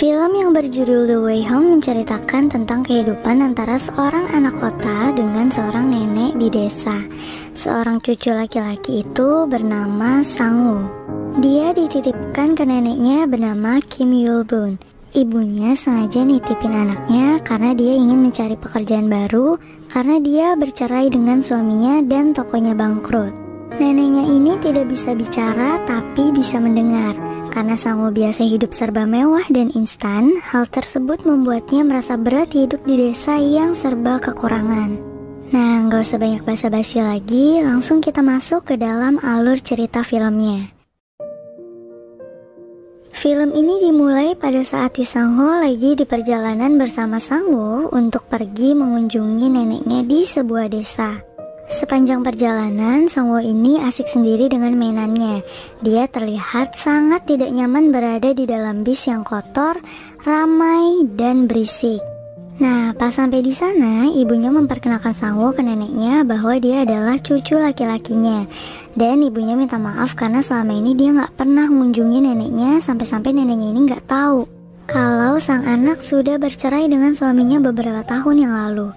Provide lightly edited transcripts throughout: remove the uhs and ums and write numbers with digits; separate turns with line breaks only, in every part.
Film yang berjudul The Way Home menceritakan tentang kehidupan antara seorang anak kota dengan seorang nenek di desa. Seorang cucu laki-laki itu bernama Sang-woo. Dia dititipkan ke neneknya bernama Kim Yul-bun. Ibunya sengaja nitipin anaknya karena dia ingin mencari pekerjaan baru karena dia bercerai dengan suaminya dan tokonya bangkrut. Neneknya ini tidak bisa bicara tapi bisa mendengar. Karena Sang-woo biasa hidup serba mewah dan instan, hal tersebut membuatnya merasa berat hidup di desa yang serba kekurangan. Nah, nggak usah banyak basa-basi lagi, langsung kita masuk ke dalam alur cerita filmnya. Film ini dimulai pada saat Lee Sang-ho lagi di perjalanan bersama Sang-woo untuk pergi mengunjungi neneknya di sebuah desa. Sepanjang perjalanan, Sang-woo ini asik sendiri dengan mainannya. Dia terlihat sangat tidak nyaman berada di dalam bis yang kotor, ramai, dan berisik. Nah, pas sampai di sana, ibunya memperkenalkan Sang-woo ke neneknya bahwa dia adalah cucu laki-lakinya. Dan ibunya minta maaf karena selama ini dia nggak pernah mengunjungi neneknya sampai-sampai neneknya ini nggak tahu kalau sang anak sudah bercerai dengan suaminya beberapa tahun yang lalu.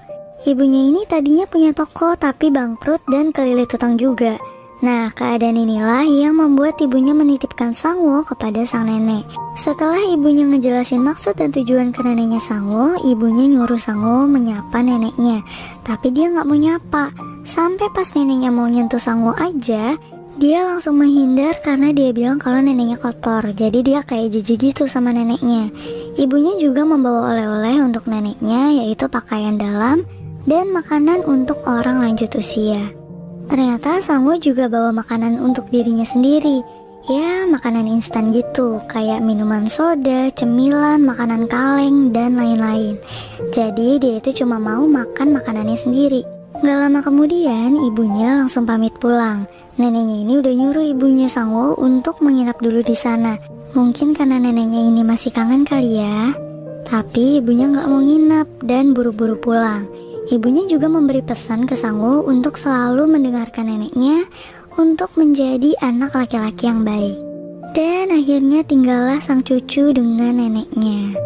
Ibunya ini tadinya punya toko tapi bangkrut dan kelilit utang juga. Nah, keadaan inilah yang membuat ibunya menitipkan Sang-woo kepada sang nenek. Setelah ibunya ngejelasin maksud dan tujuan ke neneknya Sang-woo, ibunya nyuruh Sang-woo menyapa neneknya. Tapi dia nggak mau nyapa. Sampai pas neneknya mau nyentuh Sang-woo aja, dia langsung menghindar karena dia bilang kalau neneknya kotor. Jadi dia kayak jijik gitu sama neneknya. Ibunya juga membawa oleh-oleh untuk neneknya, yaitu pakaian dalam dan makanan untuk orang lanjut usia. Ternyata Sang-woo juga bawa makanan untuk dirinya sendiri. Ya, makanan instan gitu, kayak minuman soda, cemilan, makanan kaleng, dan lain-lain. Jadi dia itu cuma mau makan makanannya sendiri. Gak lama kemudian, ibunya langsung pamit pulang. Neneknya ini udah nyuruh ibunya Sang-woo untuk menginap dulu di sana. Mungkin karena neneknya ini masih kangen kali ya. Tapi ibunya gak mau nginap dan buru-buru pulang. Ibunya juga memberi pesan ke Sang-woo untuk selalu mendengarkan neneknya untuk menjadi anak laki-laki yang baik. Dan akhirnya tinggallah sang cucu dengan neneknya.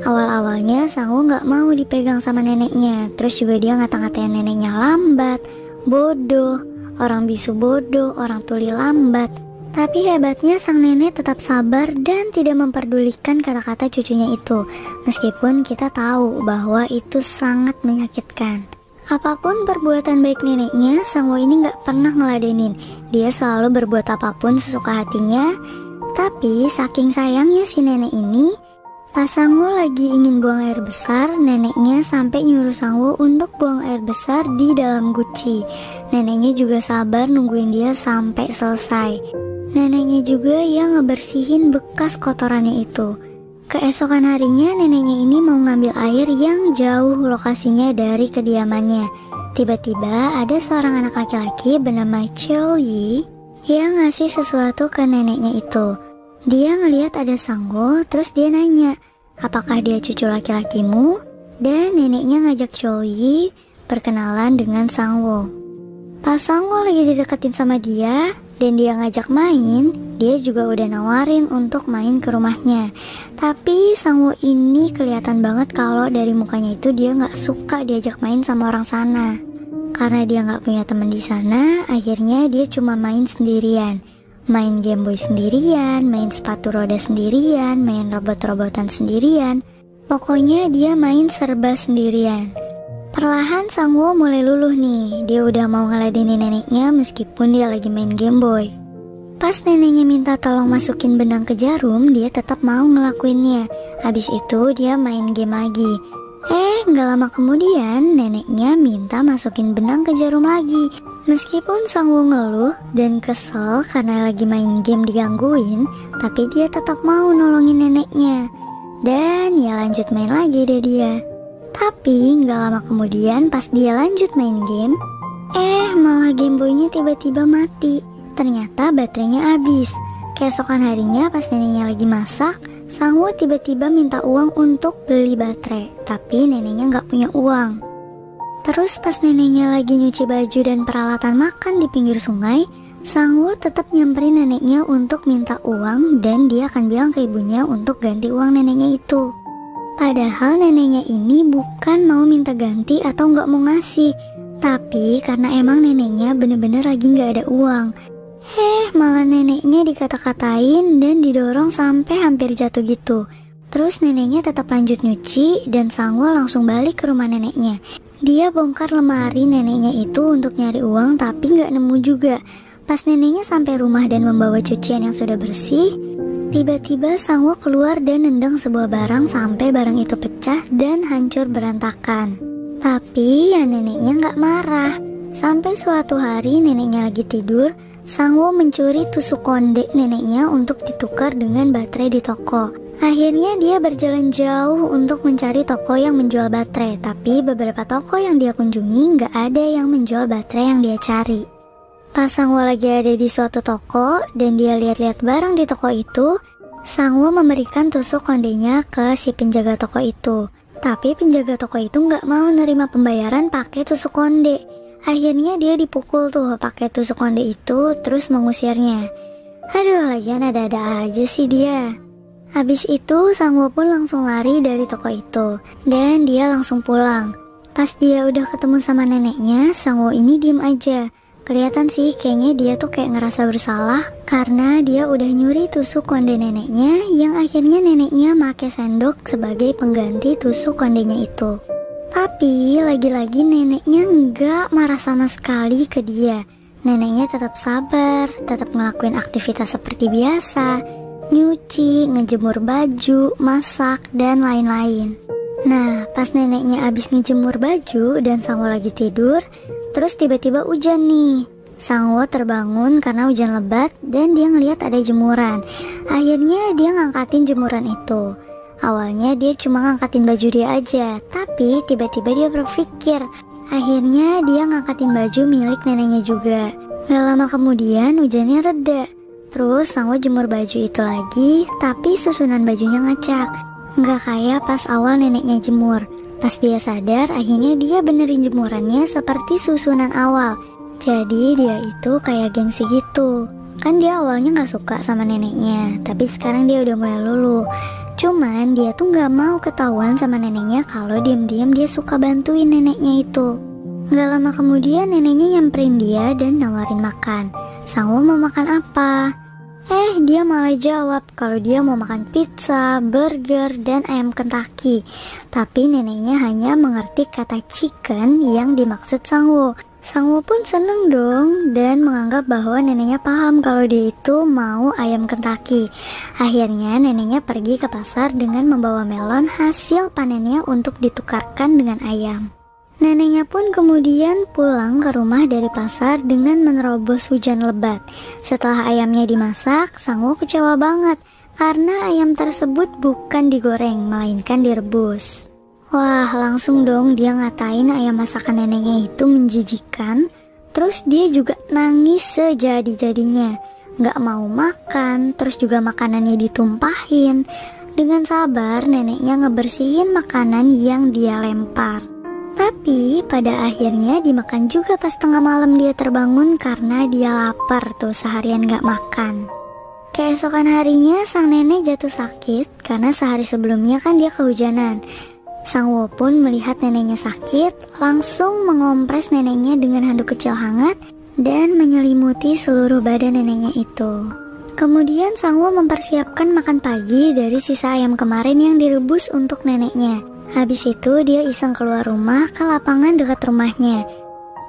Awal-awalnya Sang-woo gak mau dipegang sama neneknya. Terus juga dia ngata-ngatain neneknya lambat, bodoh, orang bisu bodoh, orang tuli lambat. Tapi hebatnya sang nenek tetap sabar dan tidak memperdulikan kata-kata cucunya itu. Meskipun kita tahu bahwa itu sangat menyakitkan. Apapun perbuatan baik neneknya, Sang-woo ini gak pernah ngeladenin. Dia selalu berbuat apapun sesuka hatinya. Tapi saking sayangnya si nenek ini, pas Sang-woo lagi ingin buang air besar, neneknya sampai nyuruh Sang-woo untuk buang air besar di dalam guci. Neneknya juga sabar nungguin dia sampai selesai. Neneknya juga yang ngebersihin bekas kotorannya itu. Keesokan harinya neneknya ini mau ngambil air yang jauh lokasinya dari kediamannya. Tiba-tiba ada seorang anak laki-laki bernama Cheo-yi yang ngasih sesuatu ke neneknya itu. Dia ngelihat ada Sang-woo, terus dia nanya, apakah dia cucu laki-lakimu? Dan neneknya ngajak Cheo-yi berkenalan dengan Sang-woo. Pas Sang-woo lagi dideketin sama dia dan dia ngajak main, dia juga udah nawarin untuk main ke rumahnya. Tapi Sang-woo ini kelihatan banget kalau dari mukanya itu dia nggak suka diajak main sama orang sana. Karena dia nggak punya teman di sana, akhirnya dia cuma main sendirian. Main Game Boy sendirian, main sepatu roda sendirian, main robot-robotan sendirian. Pokoknya dia main serba sendirian. Perlahan Sang-woo mulai luluh nih. Dia udah mau ngeladenin neneknya meskipun dia lagi main Game Boy. Pas neneknya minta tolong masukin benang ke jarum, dia tetap mau ngelakuinnya. Habis itu dia main game lagi. Gak lama kemudian neneknya minta masukin benang ke jarum lagi. Meskipun Sang-woo ngeluh dan kesel karena lagi main game digangguin, tapi dia tetap mau nolongin neneknya. Dan ya lanjut main lagi deh dia. Tapi gak lama kemudian pas dia lanjut main game, malah Game Boy-nya tiba-tiba mati. Ternyata baterainya habis. Keesokan harinya pas neneknya lagi masak, Sang-woo tiba-tiba minta uang untuk beli baterai. Tapi neneknya gak punya uang. Terus pas neneknya lagi nyuci baju dan peralatan makan di pinggir sungai, Sangwoo tetap nyamperin neneknya untuk minta uang dan dia akan bilang ke ibunya untuk ganti uang neneknya itu. Padahal neneknya ini bukan mau minta ganti atau nggak mau ngasih, tapi karena emang neneknya bener-bener lagi nggak ada uang. Malah neneknya dikata-katain dan didorong sampai hampir jatuh gitu. Terus neneknya tetap lanjut nyuci dan Sangwoo langsung balik ke rumah neneknya. Dia bongkar lemari neneknya itu untuk nyari uang tapi nggak nemu juga. Pas neneknya sampai rumah dan membawa cucian yang sudah bersih, tiba-tiba Sangwoo keluar dan nendang sebuah barang sampai barang itu pecah dan hancur berantakan. Tapi ya neneknya nggak marah. Sampai suatu hari neneknya lagi tidur, Sangwoo mencuri tusuk konde neneknya untuk ditukar dengan baterai di toko. Akhirnya dia berjalan jauh untuk mencari toko yang menjual baterai, tapi beberapa toko yang dia kunjungi nggak ada yang menjual baterai yang dia cari. Pas Sangwoo lagi ada di suatu toko dan dia lihat-lihat barang di toko itu, Sangwoo memberikan tusuk kondenya ke si penjaga toko itu. Tapi penjaga toko itu nggak mau nerima pembayaran pakai tusuk konde. Akhirnya dia dipukul tuh pakai tusuk konde itu terus mengusirnya. Aduh, lagian ada-ada aja sih dia. Habis itu Sangwoo pun langsung lari dari toko itu dan dia langsung pulang. Pas dia udah ketemu sama neneknya, Sangwoo ini diem aja. Kelihatan sih kayaknya dia tuh kayak ngerasa bersalah karena dia udah nyuri tusuk konde neneknya yang akhirnya neneknya make sendok sebagai pengganti tusuk kondenya itu. Tapi lagi-lagi neneknya nggak marah sama sekali ke dia. Neneknya tetap sabar, tetap ngelakuin aktivitas seperti biasa, nyuci, ngejemur baju, masak, dan lain-lain. Nah, pas neneknya abis ngejemur baju dan Sangwoo lagi tidur, terus tiba-tiba hujan nih. Sangwoo terbangun karena hujan lebat dan dia ngelihat ada jemuran. Akhirnya dia ngangkatin jemuran itu. Awalnya dia cuma ngangkatin baju dia aja, tapi tiba-tiba dia berpikir. Akhirnya dia ngangkatin baju milik neneknya juga. Gak lama kemudian hujannya reda. Terus Sangwoo jemur baju itu lagi, tapi susunan bajunya ngacak. Nggak kayak pas awal neneknya jemur. Pas dia sadar, akhirnya dia benerin jemurannya seperti susunan awal. Jadi dia itu kayak gengsi gitu. Kan dia awalnya nggak suka sama neneknya, tapi sekarang dia udah mulai luluh. Cuman dia tuh nggak mau ketahuan sama neneknya kalau diam-diam dia suka bantuin neneknya itu. Nggak lama kemudian neneknya nyamperin dia dan nawarin makan. Sangwoo mau makan apa? Dia malah jawab kalau dia mau makan pizza, burger, dan ayam Kentucky. Tapi neneknya hanya mengerti kata chicken yang dimaksud Sangwoo. Sangwoo pun seneng dong dan menganggap bahwa neneknya paham kalau dia itu mau ayam Kentucky. Akhirnya neneknya pergi ke pasar dengan membawa melon hasil panennya untuk ditukarkan dengan ayam. Neneknya pun kemudian pulang ke rumah dari pasar dengan menerobos hujan lebat. Setelah ayamnya dimasak, Sangwoo kecewa banget karena ayam tersebut bukan digoreng, melainkan direbus. Wah, langsung dong dia ngatain ayam masakan neneknya itu menjijikan. Terus dia juga nangis sejadi-jadinya, gak mau makan, terus juga makanannya ditumpahin. Dengan sabar neneknya ngebersihin makanan yang dia lempar. Tapi pada akhirnya dimakan juga pas tengah malam dia terbangun karena dia lapar tuh seharian gak makan. Keesokan harinya sang nenek jatuh sakit karena sehari sebelumnya kan dia kehujanan. Sangwoo pun melihat neneknya sakit, langsung mengompres neneknya dengan handuk kecil hangat dan menyelimuti seluruh badan neneknya itu. Kemudian Sangwoo mempersiapkan makan pagi dari sisa ayam kemarin yang direbus untuk neneknya. Habis itu dia iseng keluar rumah ke lapangan dekat rumahnya.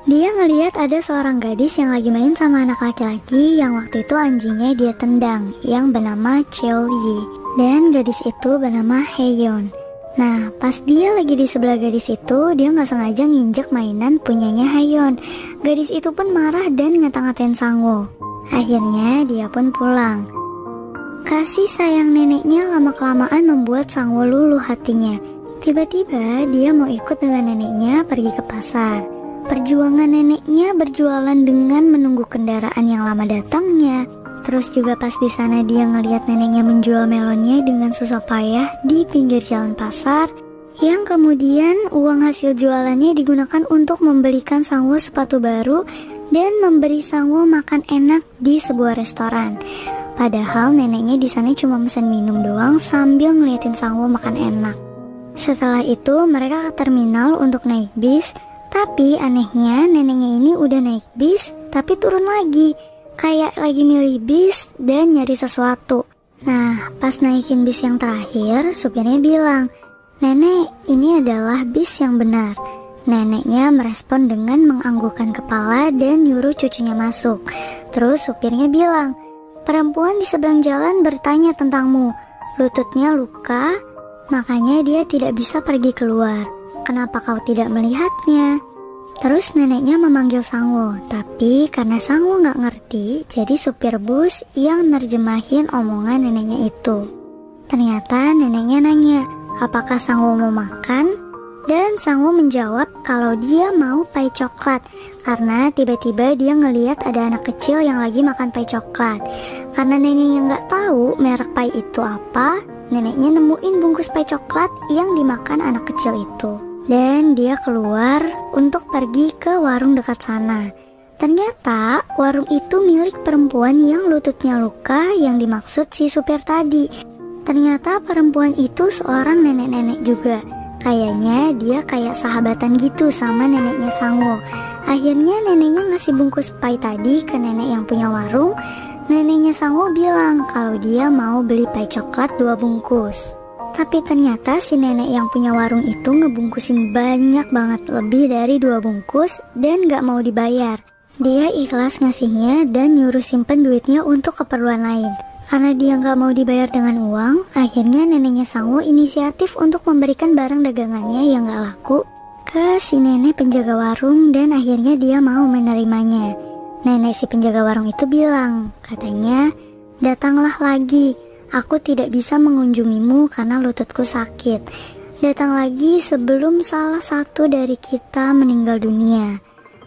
Dia ngeliat ada seorang gadis yang lagi main sama anak laki-laki yang waktu itu anjingnya dia tendang, yang bernama Cheol-yi, dan gadis itu bernama Haeyeon. Nah, pas dia lagi di sebelah gadis itu, dia nggak sengaja nginjek mainan punyanya Haeyeon. Gadis itu pun marah dan ngata-ngatain Sangwoo. Akhirnya dia pun pulang. Kasih sayang neneknya lama-kelamaan membuat Sangwoo luluh hatinya. Tiba-tiba dia mau ikut dengan neneknya pergi ke pasar. Perjuangan neneknya berjualan dengan menunggu kendaraan yang lama datangnya. Terus juga pas di sana dia ngelihat neneknya menjual melonnya dengan susah payah di pinggir jalan pasar. Yang kemudian uang hasil jualannya digunakan untuk membelikan Sangwoo sepatu baru dan memberi Sangwoo makan enak di sebuah restoran. Padahal neneknya di sana cuma mesen minum doang sambil ngeliatin Sangwoo makan enak. Setelah itu mereka ke terminal untuk naik bis, tapi anehnya neneknya ini udah naik bis tapi turun lagi, kayak lagi milih bis dan nyari sesuatu. Nah, pas naikin bis yang terakhir, supirnya bilang, "Nenek, ini adalah bis yang benar." Neneknya merespon dengan menganggukkan kepala dan nyuruh cucunya masuk. Terus supirnya bilang, "Perempuan di seberang jalan bertanya tentangmu. Lututnya luka, makanya dia tidak bisa pergi keluar. Kenapa kau tidak melihatnya?" Terus neneknya memanggil Sangwoo, tapi karena Sangwoo nggak ngerti, jadi supir bus yang nerjemahin omongan neneknya itu. Ternyata neneknya nanya, apakah Sangwoo mau makan? Dan Sangwoo menjawab kalau dia mau pai coklat, karena tiba-tiba dia ngeliat ada anak kecil yang lagi makan pai coklat. Karena neneknya nggak tahu merek pai itu apa, neneknya nemuin bungkus pai coklat yang dimakan anak kecil itu. Dan dia keluar untuk pergi ke warung dekat sana. Ternyata warung itu milik perempuan yang lututnya luka yang dimaksud si supir tadi. Ternyata perempuan itu seorang nenek-nenek juga. Kayaknya dia kayak sahabatan gitu sama neneknya Sangwoo. Akhirnya neneknya ngasih bungkus pai tadi ke nenek yang punya warung. Neneknya Sangwoo bilang kalau dia mau beli pai coklat 2 bungkus. Tapi ternyata si nenek yang punya warung itu ngebungkusin banyak banget, lebih dari 2 bungkus, dan gak mau dibayar. Dia ikhlas ngasihnya dan nyuruh simpen duitnya untuk keperluan lain. Karena dia nggak mau dibayar dengan uang, akhirnya neneknya Sangwoo inisiatif untuk memberikan barang dagangannya yang nggak laku ke si nenek penjaga warung, dan akhirnya dia mau menerimanya. Nenek si penjaga warung itu bilang, katanya, "Datanglah lagi, aku tidak bisa mengunjungimu karena lututku sakit. Datang lagi sebelum salah satu dari kita meninggal dunia.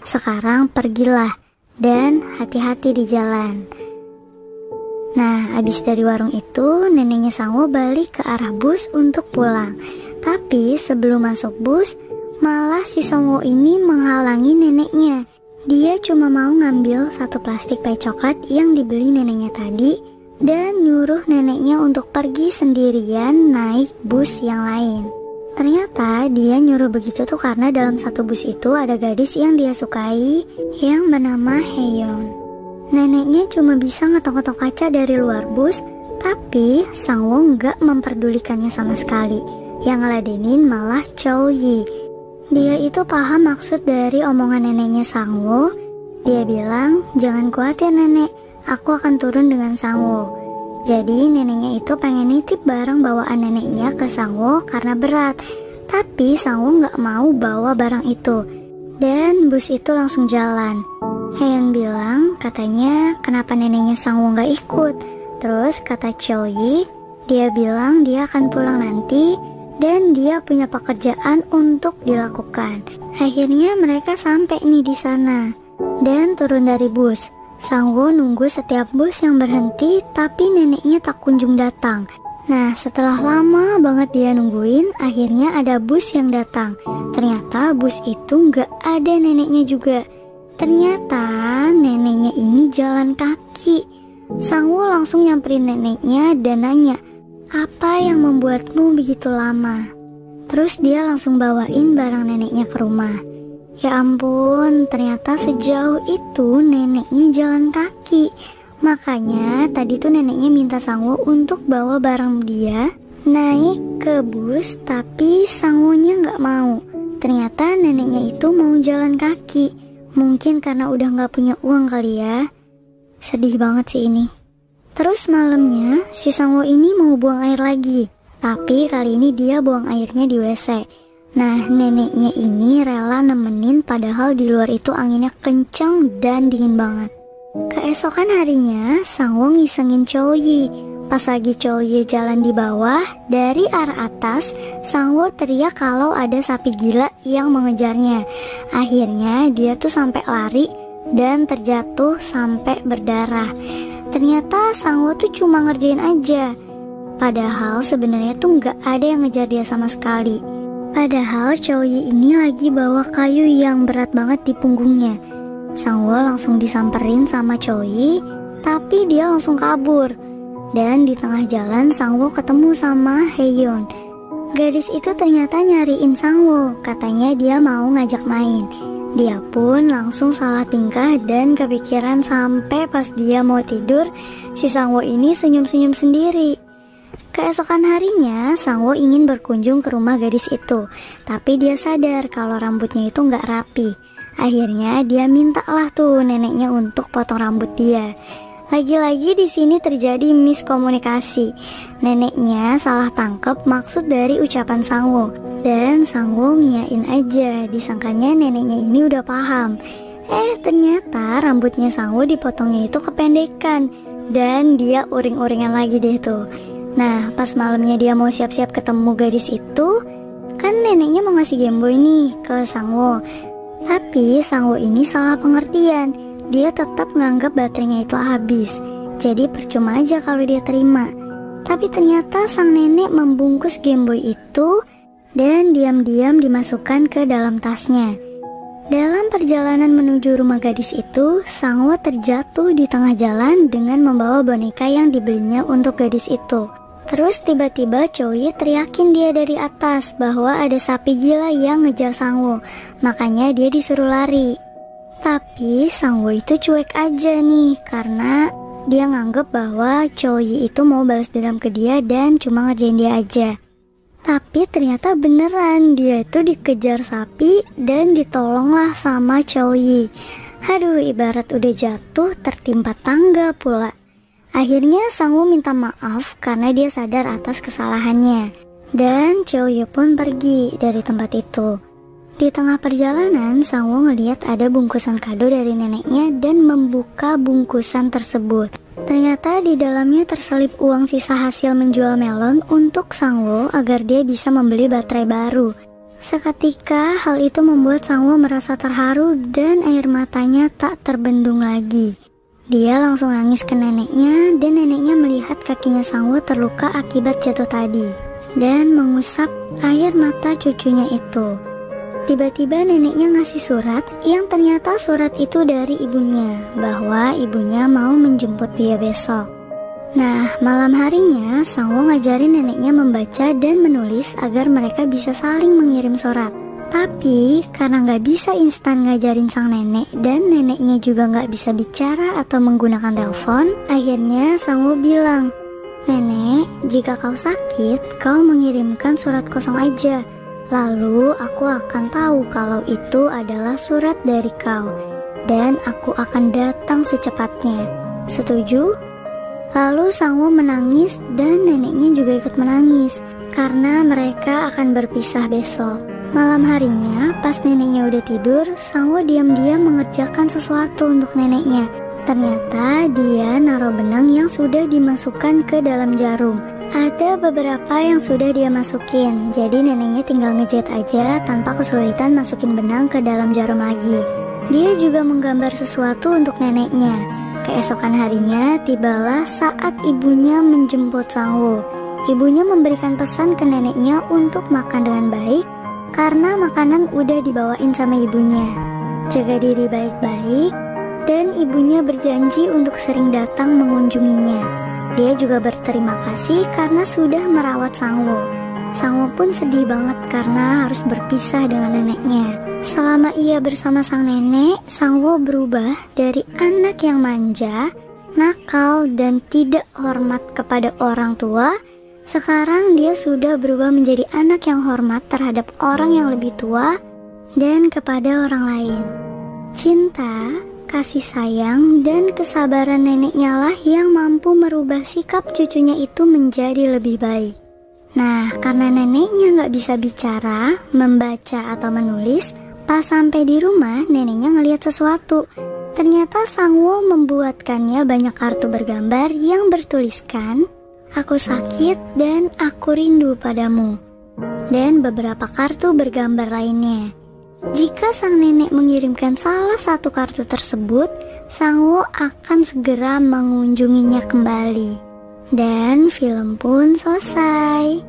Sekarang pergilah dan hati-hati di jalan." Nah, abis dari warung itu, neneknya Sangwoo balik ke arah bus untuk pulang. Tapi sebelum masuk bus, malah si Sangwoo ini menghalangi neneknya. Dia cuma mau ngambil 1 plastik pai coklat yang dibeli neneknya tadi, dan nyuruh neneknya untuk pergi sendirian naik bus yang lain. Ternyata dia nyuruh begitu tuh karena dalam satu bus itu ada gadis yang dia sukai yang bernama Haeyeon. Neneknya cuma bisa ngetok-ngetok kaca dari luar bus, tapi Sangwoo nggak memperdulikannya sama sekali. Yang ngeladenin malah Cheol-yi. Dia itu paham maksud dari omongan neneknya Sangwoo. Dia bilang, "Jangan khawatir nenek, aku akan turun dengan Sangwoo." Jadi neneknya itu pengen nitip barang bawaan neneknya ke Sangwoo karena berat. Tapi Sangwoo nggak mau bawa barang itu. Dan bus itu langsung jalan. Haeyeon bilang, katanya kenapa neneknya Sangwoo nggak ikut. Terus kata Cheol-yi, dia bilang dia akan pulang nanti dan dia punya pekerjaan untuk dilakukan. Akhirnya mereka sampai nih di sana dan turun dari bus. Sangwoo nunggu setiap bus yang berhenti, tapi neneknya tak kunjung datang. Nah, setelah lama banget dia nungguin, akhirnya ada bus yang datang. Ternyata bus itu nggak ada neneknya juga. Ternyata neneknya ini jalan kaki. Sangwoo langsung nyamperin neneknya dan nanya, "Apa yang membuatmu begitu lama?" Terus dia langsung bawain barang neneknya ke rumah. Ya ampun, ternyata sejauh itu neneknya jalan kaki. Makanya tadi tuh neneknya minta Sangwoo untuk bawa barang dia naik ke bus, tapi Sangwoo-nya nggak mau. Ternyata neneknya itu mau jalan kaki. Mungkin karena udah nggak punya uang kali ya. Sedih banget sih ini. Terus malamnya si Sangwoo ini mau buang air lagi, tapi kali ini dia buang airnya di WC. Nah, neneknya ini rela nemenin padahal di luar itu anginnya kencang dan dingin banget. Keesokan harinya, Sangwoo ngisengin Cheol-yi. Pas lagi Cheol-yi jalan di bawah, dari arah atas, Sangwoo teriak kalau ada sapi gila yang mengejarnya. Akhirnya dia tuh sampai lari dan terjatuh sampai berdarah. Ternyata Sangwoo tuh cuma ngerjain aja. Padahal sebenarnya tuh nggak ada yang ngejar dia sama sekali. Padahal Cheol-yi ini lagi bawa kayu yang berat banget di punggungnya. Sangwoo langsung disamperin sama Choi, tapi dia langsung kabur. Dan di tengah jalan Sangwoo ketemu sama Haeyeon. Gadis itu ternyata nyariin Sangwoo, katanya dia mau ngajak main. Dia pun langsung salah tingkah dan kepikiran sampai pas dia mau tidur, si Sangwoo ini senyum-senyum sendiri. Keesokan harinya, Sangwoo ingin berkunjung ke rumah gadis itu, tapi dia sadar kalau rambutnya itu nggak rapi. Akhirnya dia mintalah tuh neneknya untuk potong rambut dia. Lagi-lagi di sini terjadi miskomunikasi. Neneknya salah tangkap maksud dari ucapan Sangwoo, dan Sangwoo ngiyain aja, disangkanya neneknya ini udah paham. Ternyata rambutnya Sangwoo dipotongnya itu kependekan, dan dia uring-uringan lagi deh tuh. Nah, pas malamnya dia mau siap-siap ketemu gadis itu, kan neneknya mau ngasih Game Boy nih ke Sangwoo. Tapi Sangwoo ini salah pengertian. Dia tetap menganggap baterainya itu habis, jadi percuma aja kalau dia terima. Tapi ternyata sang nenek membungkus Game Boy itu dan diam-diam dimasukkan ke dalam tasnya. Dalam perjalanan menuju rumah gadis itu, Sangwoo terjatuh di tengah jalan dengan membawa boneka yang dibelinya untuk gadis itu. Terus tiba-tiba Choi teriakin dia dari atas bahwa ada sapi gila yang ngejar Sangwoo, makanya dia disuruh lari. Tapi Sangwoo itu cuek aja nih, karena dia nganggep bahwa Choi itu mau balas dendam ke dia dan cuma ngerjain dia aja. Tapi ternyata beneran dia itu dikejar sapi dan ditolonglah sama Choi. Aduh, ibarat udah jatuh tertimpa tangga pula. Akhirnya Sangwoo minta maaf karena dia sadar atas kesalahannya, dan Choi pun pergi dari tempat itu. Di tengah perjalanan, Sangwoo ngeliat ada bungkusan kado dari neneknya dan membuka bungkusan tersebut. Ternyata di dalamnya terselip uang sisa hasil menjual melon untuk Sangwoo agar dia bisa membeli baterai baru. Seketika hal itu membuat Sangwoo merasa terharu dan air matanya tak terbendung lagi. Dia langsung nangis ke neneknya dan neneknya melihat kakinya Sangwoo terluka akibat jatuh tadi dan mengusap air mata cucunya itu. Tiba-tiba neneknya ngasih surat yang ternyata surat itu dari ibunya, bahwa ibunya mau menjemput dia besok. Nah, malam harinya Sangwoo ngajarin neneknya membaca dan menulis agar mereka bisa saling mengirim surat. Tapi karena nggak bisa instan ngajarin sang nenek dan neneknya juga nggak bisa bicara atau menggunakan telepon, akhirnya Sangwoo bilang, "Nenek, jika kau sakit, kau mengirimkan surat kosong aja. Lalu aku akan tahu kalau itu adalah surat dari kau, dan aku akan datang secepatnya. Setuju?" Lalu Sangwoo menangis dan neneknya juga ikut menangis karena mereka akan berpisah besok. Malam harinya, pas neneknya udah tidur, Sangwoo diam-diam mengerjakan sesuatu untuk neneknya. Ternyata dia naruh benang yang sudah dimasukkan ke dalam jarum. Ada beberapa yang sudah dia masukin, jadi neneknya tinggal ngejahit aja tanpa kesulitan masukin benang ke dalam jarum lagi. Dia juga menggambar sesuatu untuk neneknya. Keesokan harinya, tibalah saat ibunya menjemput Sangwoo. Ibunya memberikan pesan ke neneknya untuk makan dengan baik, karena makanan udah dibawain sama ibunya. Jaga diri baik-baik, dan ibunya berjanji untuk sering datang mengunjunginya. Dia juga berterima kasih karena sudah merawat Sangwoo. Sangwoo pun sedih banget karena harus berpisah dengan neneknya. Selama ia bersama sang nenek, Sangwoo berubah dari anak yang manja, nakal, dan tidak hormat kepada orang tua. Sekarang dia sudah berubah menjadi anak yang hormat terhadap orang yang lebih tua dan kepada orang lain. Cinta, kasih sayang, dan kesabaran neneknya lah yang mampu merubah sikap cucunya itu menjadi lebih baik. Nah, karena neneknya nggak bisa bicara, membaca, atau menulis, pas sampai di rumah neneknya ngelihat sesuatu. Ternyata Sangwoo membuatkannya banyak kartu bergambar yang bertuliskan, "Aku sakit dan aku rindu padamu," dan beberapa kartu bergambar lainnya. Jika sang nenek mengirimkan salah satu kartu tersebut, Sangwoo akan segera mengunjunginya kembali. Dan film pun selesai.